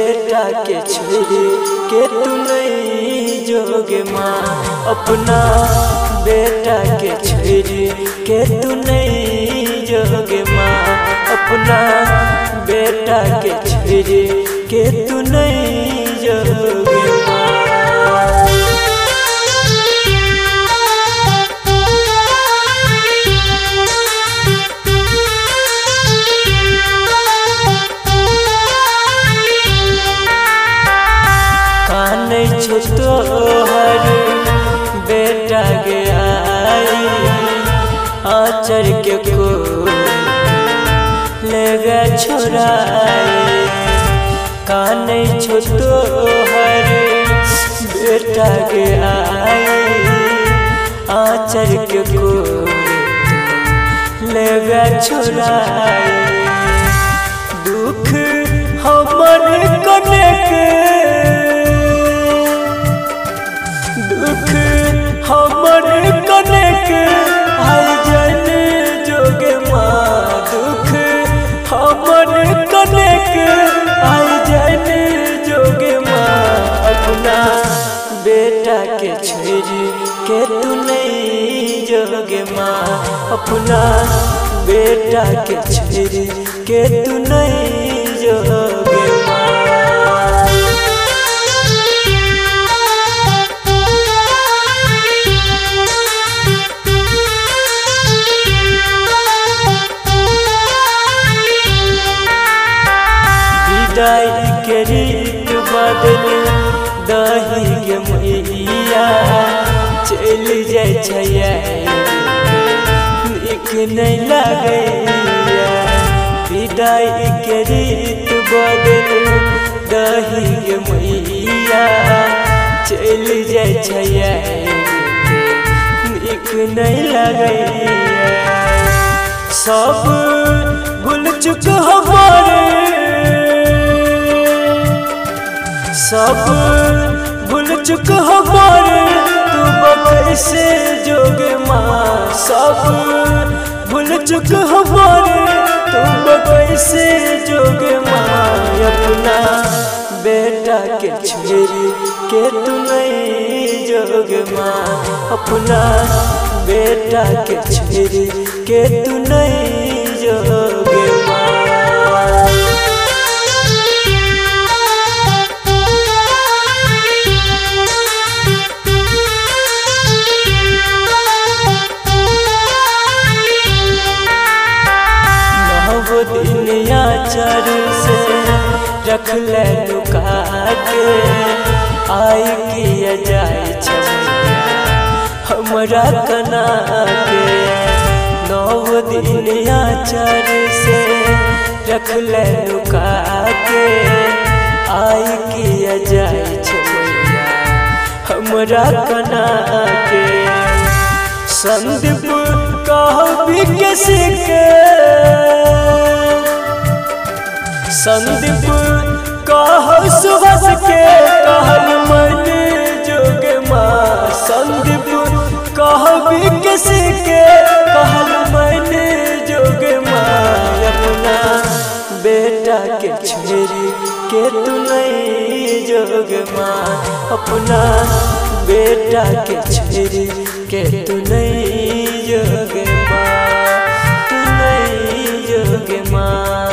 बेटा के छोड़ी के तू नहीं जोगे माँ। अपना बेटा के छोड़ी के तू नहीं जोगे माँ। अपना बेटा के छोड़ी के तू नहीं जोगे माँ। तोहर बेटा गया आचर के को ले गया छोड़ाए। काने छो तोहर बेटा गया आचर के को ले गया छोड़ाए। दुख हमर कने के हमर कनेक आई जन जोगे माँ। दुख हमर कनेक आई जन जोगे माँ। अपना बेटा के छोड़ी के तू नहीं जोगे माँ। अपना बेटा के छोड़ी के तू नहीं जोगे माँ। के रीत बदल दही के मैया चल जाए नीक नहीं लगैया। विदाई के रीत बदल दही के मैया चल जाए नीक नहीं लगैया। सब भूल चुक हमारे सब भूल चुक हमारे तू कैसे जोगे माँ। सब भूल चुक हमारे तू कैसे जोगे माँ। अपना बेटा के छोड़ी के तू नहीं जोगे माँ। अपना बेटा के छोड़ी के तू नहीं जोगे माँ। दुनिया चर से रख ले लुका के आई किया जाए हमरा कना के। नौ दुनिया चर से रख ले लुका के आई किया जाए हमरा कना के। संदीप कहो भी कैसे के संदीप कहो सुबह के कहल मन जोगे माँ। संदीप कहो भी किसी के कहल मन जोगे माँ। अपना बेटा के छोड़ी के तू नहीं जोगे माँ। अपना बेटा के छोड़ी के तू नहीं जोगे माँ। तू नहीं जोगे माँ।